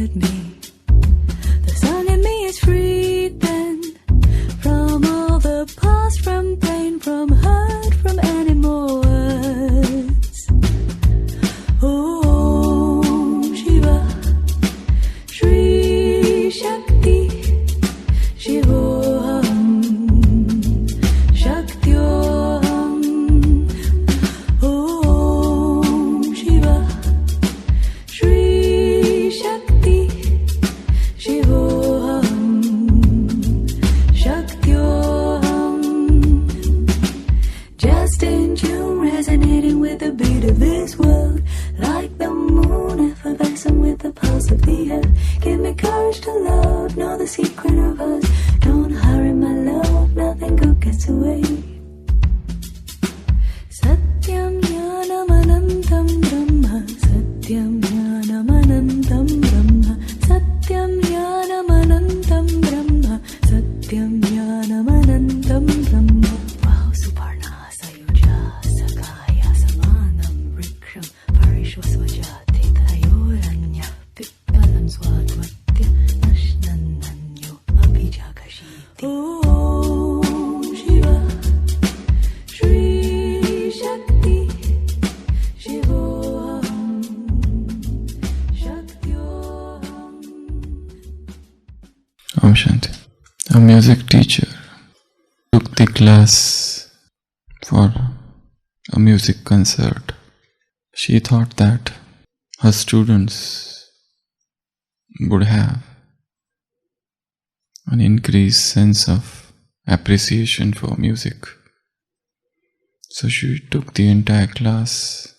hurt me. The song in me is free then, from all the past, from pain, from hurt, from any more words. Om Shiva, Shri Shakti, Shivoham, Shaktyoham. Om Shiva, Shri Shakti, Shivoham, Shaktyoham. Just in tune, resonating with the beat of this world, like the moon, effervescent with the pulse of the earth. Give me courage to love, know the secret of us. Don't hurry, my love, nothing good gets away. Satyam Jnanam Anantam Brahma, Satyam Jnanam Anantam Brahma, Satyam Jnanam Anantam Brahma, Satyam Jnanam Anantam Brahma. Wow, Suparna Sayuja Sakaya Samanam Vriksham Parishvasvajati Tayoranya Pippalam Swadvatya Nashnananyo Abhijakashiti. Om Shiva, Shri Shakti, Shivoham, Shaktyoham. Om Shanti. A music teacher took the class for a music concert. She thought that her students would have an increased sense of appreciation for music. So she took the entire class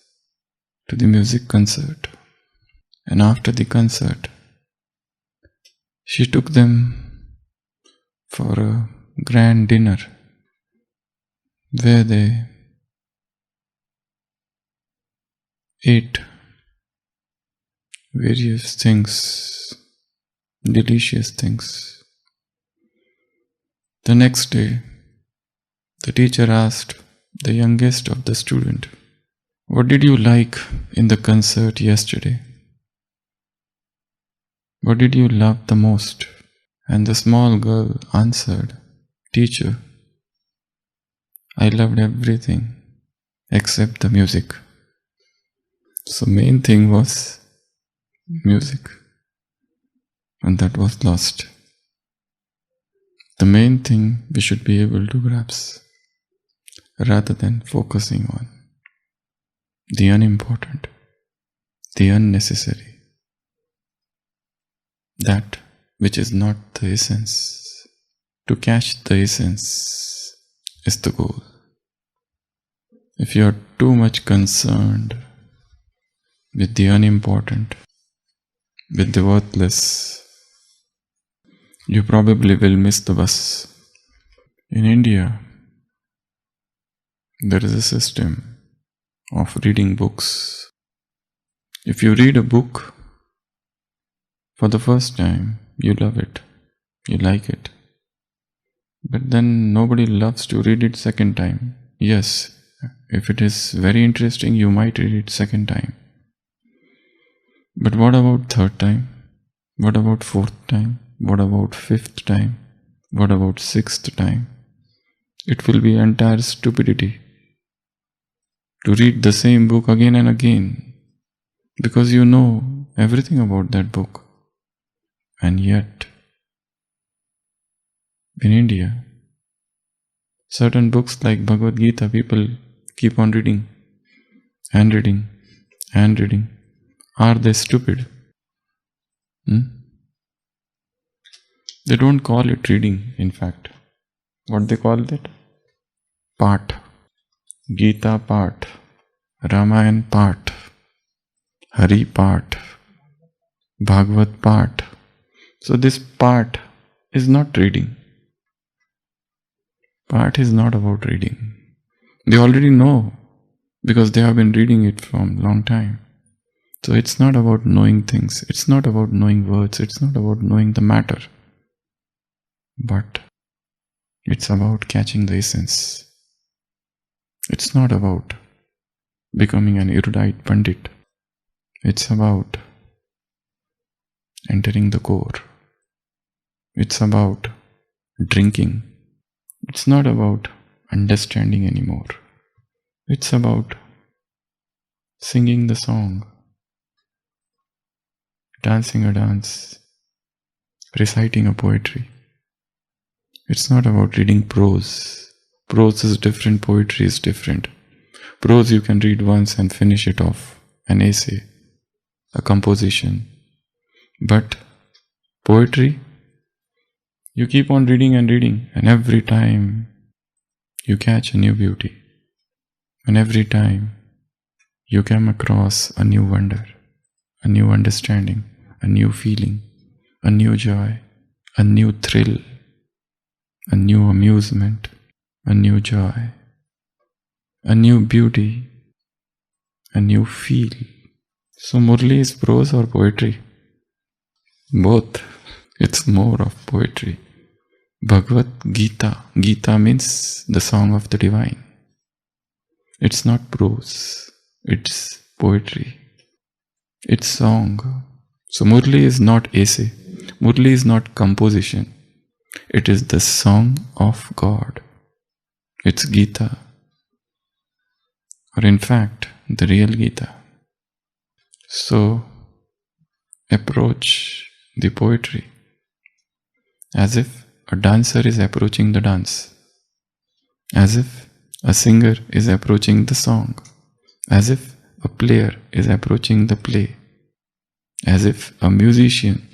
to the music concert. And after the concert, she took them for a grand dinner where they ate various things, delicious things. The next day, the teacher asked the youngest of the student, "What did you like in the concert yesterday? What did you love the most?" And the small girl answered, "Teacher, I loved everything except the music." So main thing was music, and that was lost. The main thing we should be able to grasp, rather than focusing on the unimportant, the unnecessary, that which is not the essence. To catch the essence is the goal. If you are too much concerned with the unimportant, with the worthless, you probably will miss the bus. In India, there is a system of reading books. If you read a book for the first time, you love it, you like it. But then nobody loves to read it second time. Yes, if it is very interesting, you might read it second time. But what about third time? What about fourth time? What about fifth time? What about sixth time? It will be entire stupidity to read the same book again and again, because you know everything about that book. And yet, in India, certain books like Bhagavad Gita, people keep on reading and reading and reading. Are they stupid? They don't call it reading, in fact. What they call it? Part. Gita part. Ramayan part. Hari part. Bhagavad part. So this part is not reading. Part is not about reading. They already know because they have been reading it from a long time. So it's not about knowing things. It's not about knowing words. It's not about knowing the matter. But it's about catching the essence. It's not about becoming an erudite pandit. It's about entering the core. It's about drinking. It's not about understanding anymore. It's about singing the song, dancing a dance, reciting a poetry. It's not about reading prose. Prose is different, poetry is different. Prose you can read once and finish it off, an essay, a composition. But poetry, you keep on reading, and every time you catch a new beauty. And every time you come across a new wonder, a new understanding, a new feeling, a new joy, a new thrill, a new amusement, a new joy, a new beauty, a new feel. So Murli is prose or poetry? Both. It's more of poetry. Bhagavad Gita. Gita means the song of the divine. It's not prose. It's poetry. It's song. So Murli is not essay. Murli is not composition. It is the song of God. It's Gita. Or in fact, the real Gita. So approach the poetry as if a dancer is approaching the dance, as if a singer is approaching the song, as if a player is approaching the play, as if a musician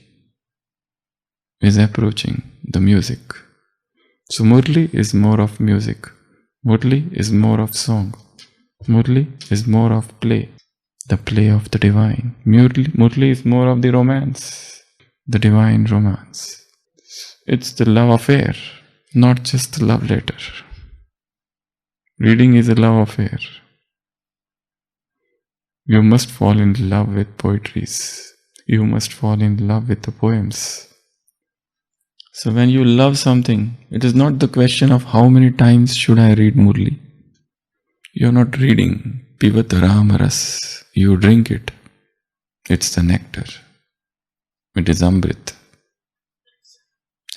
is approaching the music. So Murli is more of music. Murli is more of song. Murli is more of play, the play of the divine. Murli is more of the romance, the divine romance. It's the love affair, not just the love letter. Reading is a love affair. You must fall in love with poetries. You must fall in love with the poems. So when you love something, it is not the question of how many times should I read Murli. You're not reading Pivat Ramaras. You drink it. It's the nectar. It is Amrit.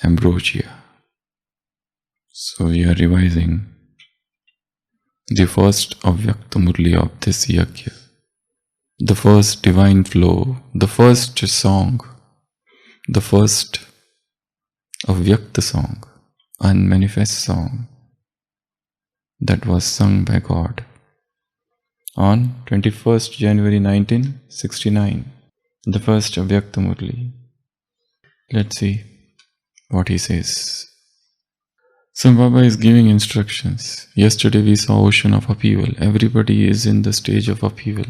Ambrosia. So we are revising the first Avyakta Murli of this Yajna, the first divine flow, the first song, the first Avyakta song, unmanifest song that was sung by God on 21st January 1969, the first Avyakta Murli. Let's see what he says. So Baba is giving instructions. Yesterday we saw ocean of upheaval. Everybody is in the stage of upheaval,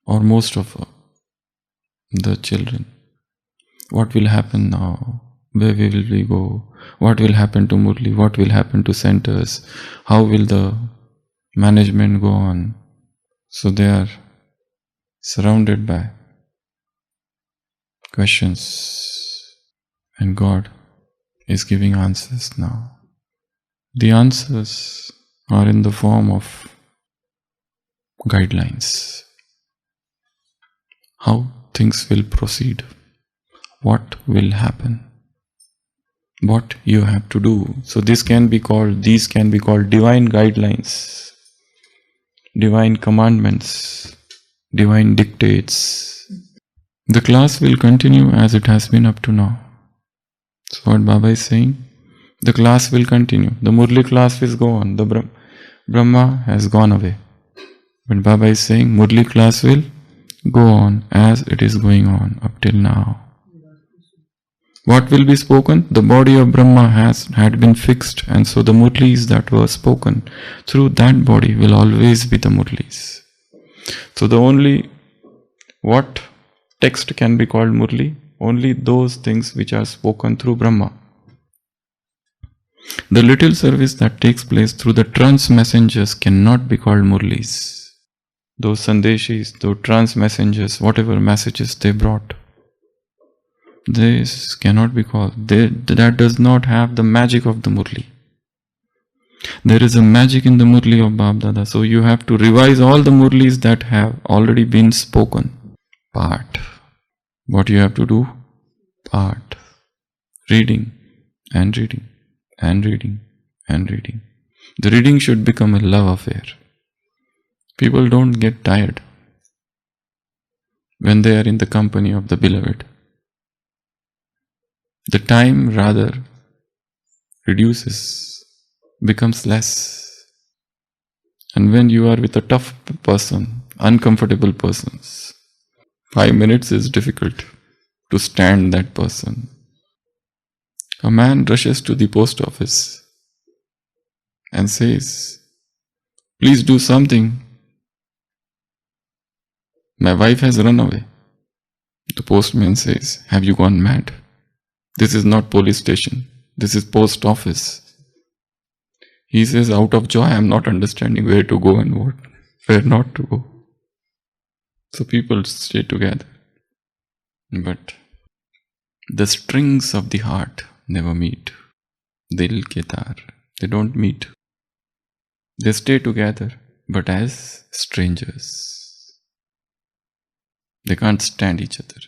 or most of the children. What will happen now? Where will we go? What will happen to Murli? What will happen to centers? How will the management go on? So they are surrounded by questions, and God is giving answers now. The answers are in the form of guidelines. How things will proceed, what will happen, what you have to do. So these can be called divine guidelines, divine commandments, divine dictates. The class will continue as it has been up to now. So what Baba is saying, the class will continue. The Murli class will go on. The Brahma has gone away. But Baba is saying Murli class will go on as it is going on up till now. What will be spoken? The body of Brahma had been fixed, and so the Murlis that were spoken through that body will always be the Murlis. So what text can be called Murli? Only those things which are spoken through Brahma. The little service that takes place through the trance messengers cannot be called Murlis. Those Sandeshis, those trance messengers, whatever messages they brought, this cannot be called. That does not have the magic of the Murli. There is a magic in the Murli of Bab Dada. So you have to revise all the Murlis that have already been spoken. But what you have to do? part. Reading and reading and reading and reading. The reading should become a love affair. People don't get tired when they are in the company of the beloved. The time rather reduces, becomes less. And when you are with a tough person, uncomfortable persons, 5 minutes is difficult to stand that person. A man rushes to the post office and says, "Please do something. My wife has run away." The postman says, "Have you gone mad? This is not police station. This is post office." He says, out of joy, I am not understanding where to go and where not to go. So people stay together. But the strings of the heart never meet. Dil ke taar. They don't meet. They stay together, but as strangers. They can't stand each other.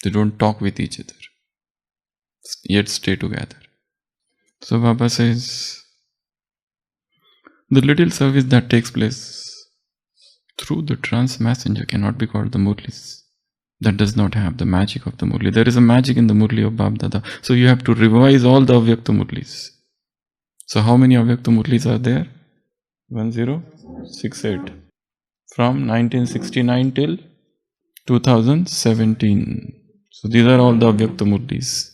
They don't talk with each other, yet stay together. So Baba says, the little service that takes place through the trance messenger cannot be called the Murlis. That does not have the magic of the Murli. There is a magic in the Murli of Bab Dada. So you have to revise all the Avyakta Murlis. So how many Avyakta Murlis are there? 1068. From 1969 till 2017. So these are all the Avyakta Murlis.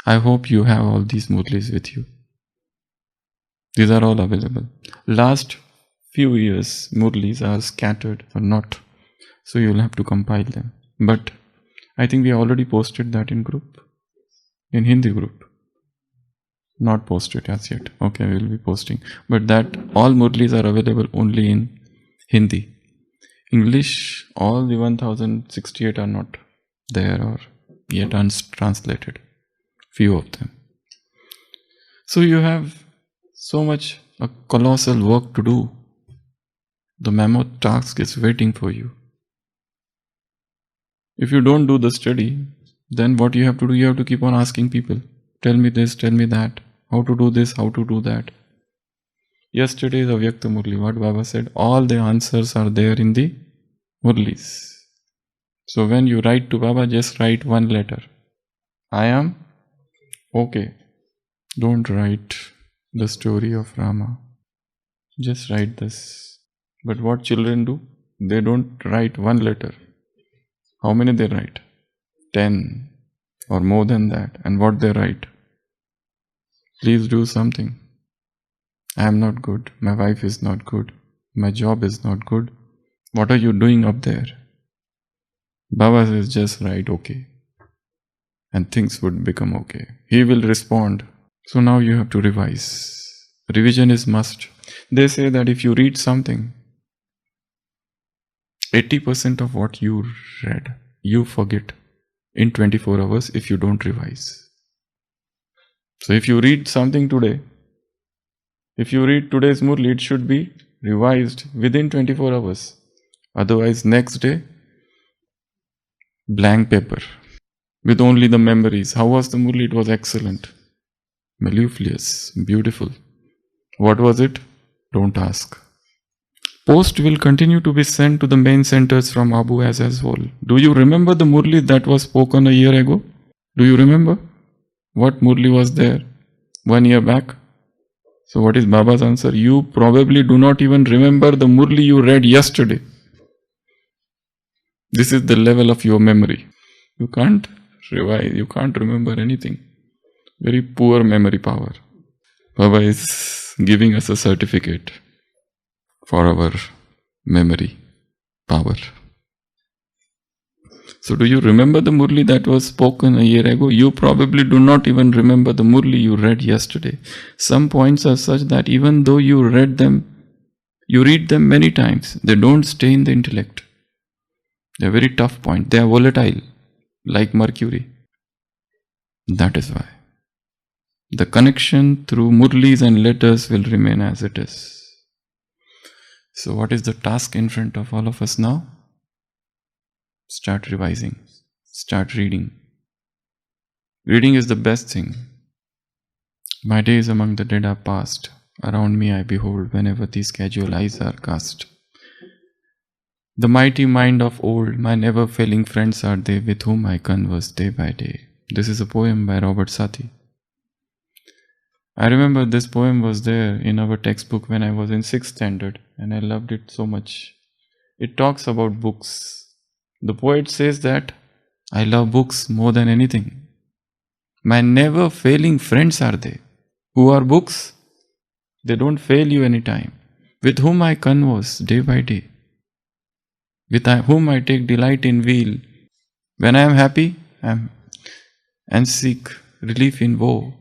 I hope you have all these Murlis with you. These are all available. Last few years, Murlis are scattered or not. So you'll have to compile them. But I think we already posted that in group. In Hindi group. Not posted as yet. Okay, we'll be posting. But that all Murlis are available only in Hindi. English, all the 1068 are not there or yet untranslated. Few of them. So you have so much a colossal work to do. The mammoth task is waiting for you. If you don't do the study, then what you have to do, you have to keep on asking people. Tell me this, tell me that. How to do this, how to do that. Yesterday's Avyakta Murli, what Baba said, all the answers are there in the Murlis. So when you write to Baba, just write one letter. I am okay. Don't write the story of Rama. Just write this. But what children do? They don't write one letter. How many they write? 10 or more than that. And what they write? Please do something. I am not good. My wife is not good. My job is not good. What are you doing up there? Baba says, just write okay. And things would become okay. He will respond. So now you have to revise. Revision is must. They say that if you read something, 80% of what you read, you forget in 24 hours if you don't revise. So if you read something today, if you read today's Murli, it should be revised within 24 hours. Otherwise, next day, blank paper with only the memories. How was the Murli? It was excellent. Mellifluous, beautiful. What was it? Don't ask. Post will continue to be sent to the main centers from Abu as whole. Do you remember the Murli that was spoken a year ago? Do you remember? What Murli was there 1 year back? So what is Baba's answer? You probably do not even remember the Murli you read yesterday. This is the level of your memory. You can't revise, you can't remember anything. Very poor memory power. Baba is giving us a certificate for our memory power. So do you remember the Murli that was spoken a year ago? You probably do not even remember the Murli you read yesterday. Some points are such that even though you read them, you read them many times, they don't stay in the intellect. They're very tough points. They are volatile, like mercury. That is why. The connection through Murlis and letters will remain as it is. So what is the task in front of all of us now? Start revising. Start reading. Reading is the best thing. My days among the dead are past. Around me I behold whenever these casual eyes are cast. The mighty mind of old, my never-failing friends are they with whom I converse day by day. This is a poem by Robert Sati. I remember this poem was there in our textbook when I was in 6th standard and I loved it so much. It talks about books. The poet says that I love books more than anything. My never-failing friends are they. Who are books? They don't fail you anytime. With whom I converse day by day. With whom I take delight in weal. When I am happy and seek relief in woe,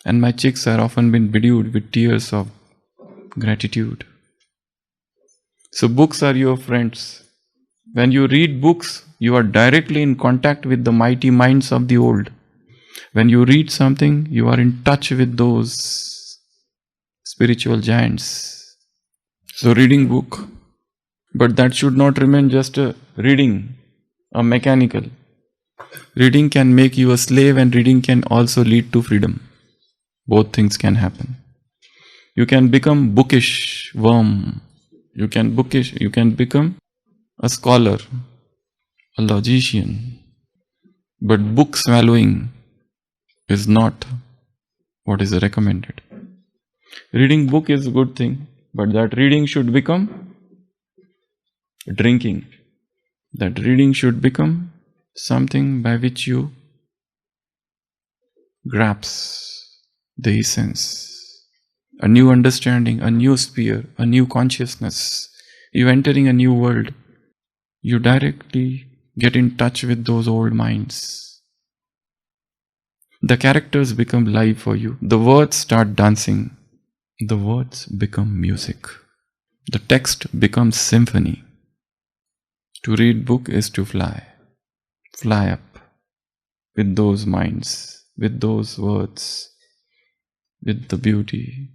and my cheeks are often been bedewed with tears of gratitude. So books are your friends. When you read books, you are directly in contact with the mighty minds of the old. When you read something, you are in touch with those spiritual giants. So reading book, but that should not remain just a reading, a mechanical. Reading can make you a slave and reading can also lead to freedom. Both things can happen. You can become bookish worm. You can become a scholar, a logician. But book swallowing is not what is recommended. Reading book is a good thing, but that reading should become drinking. That reading should become something by which you grasp the essence, a new understanding, a new sphere, a new consciousness. You entering a new world. You directly get in touch with those old minds. The characters become live for you. The words start dancing. The words become music. The text becomes symphony. To read book is to fly. Fly up with those minds, with those words, with the beauty,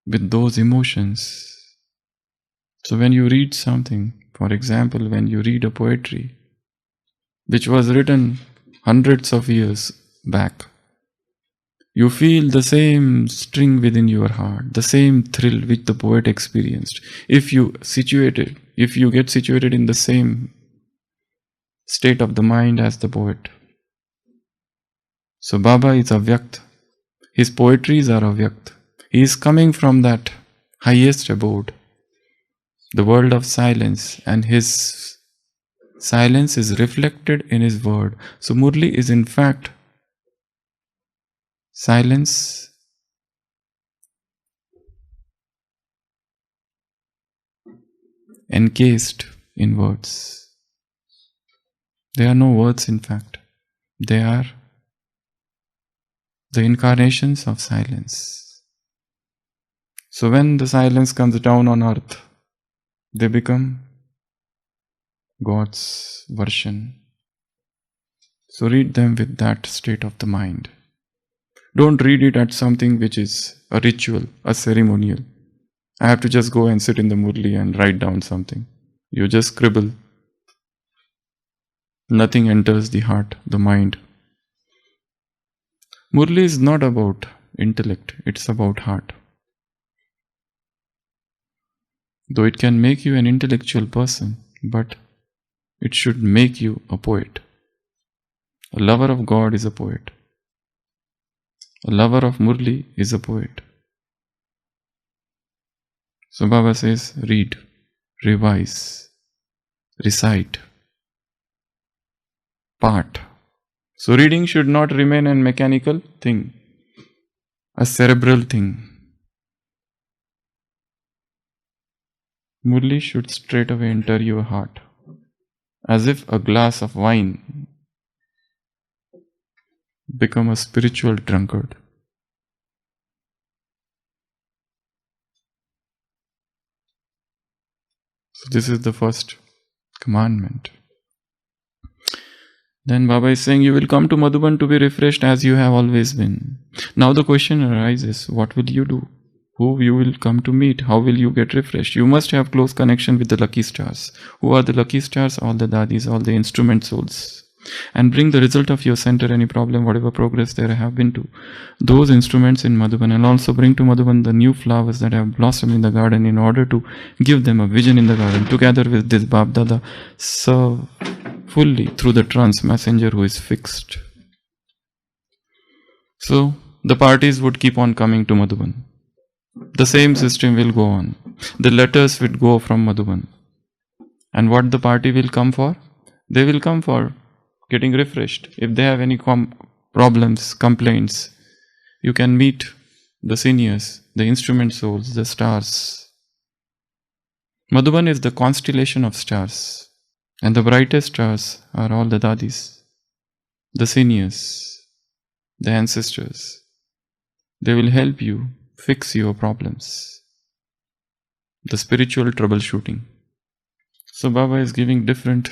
with those emotions. So when you read something, for example, when you read a poetry which was written hundreds of years back, you feel the same string within your heart, the same thrill which the poet experienced. If you get situated in the same state of the mind as the poet. So Baba is avyakt. His poetries are avyakt. He is coming from that highest abode, the world of silence, and his silence is reflected in his word. So Murli is in fact silence encased in words. They are no words in fact. They are the incarnations of silence. So when the silence comes down on earth, they become God's version. So read them with that state of the mind. Don't read it at something which is a ritual, a ceremonial. I have to just go and sit in the Murli and write down something. You just scribble. Nothing enters the heart, the mind. Murli is not about intellect, it's about heart. Though it can make you an intellectual person, but it should make you a poet. A lover of God is a poet. A lover of Murli is a poet. So Baba says, read, revise, recite, part. So reading should not remain a mechanical thing, a cerebral thing. Murli should straight away enter your heart, as if a glass of wine become a spiritual drunkard. So this is the first commandment. Then Baba is saying, you will come to Madhuban to be refreshed as you have always been. Now the question arises, what will you do? Who you will come to meet? How will you get refreshed? You must have close connection with the lucky stars. Who are the lucky stars? All the dadis, all the instrument souls and bring the result of your center, any problem, whatever progress there have been to those instruments in Madhuban, and also bring to Madhuban the new flowers that have blossomed in the garden in order to give them a vision in the garden. Together with this Bab Dada, serve fully through the trance messenger who is fixed. So the parties would keep on coming to Madhuban. The same system will go on. The letters will go from Madhuban. And what the party will come for? They will come for getting refreshed. If they have any problems, complaints, you can meet the seniors, the instrument souls, the stars. Madhuban is the constellation of stars. And the brightest stars are all the dadis, the seniors, the ancestors. They will help you fix your problems. The spiritual troubleshooting. So Baba is giving different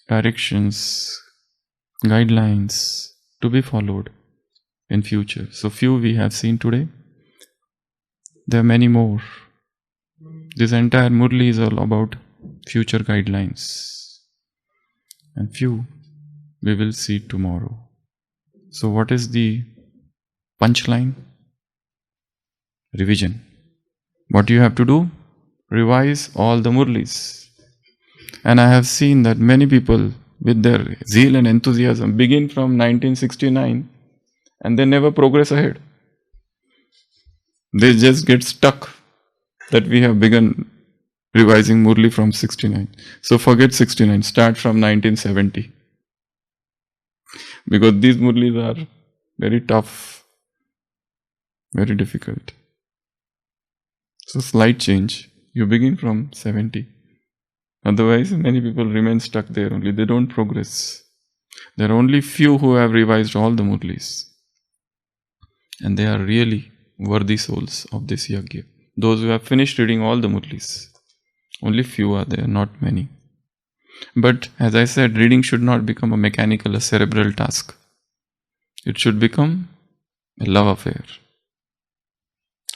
directions, guidelines to be followed in future. So few we have seen today. There are many more. This entire Murli is all about future guidelines. And few we will see tomorrow. So what is the punchline? Revision. What you have to do? Revise all the Murlis. And I have seen that many people with their zeal and enthusiasm begin from 1969 and they never progress ahead. They just get stuck that we have begun revising Murli from 69. So forget 69, start from 1970. Because these Murlis are very tough, very difficult. So slight change. You begin from 70. Otherwise, many people remain stuck there only. They don't progress. There are only few who have revised all the Murlis. And they are really worthy souls of this yagya. Those who have finished reading all the Murlis. Only few are there, not many. But as I said, reading should not become a mechanical, a cerebral task. It should become a love affair.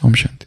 Om Shanti.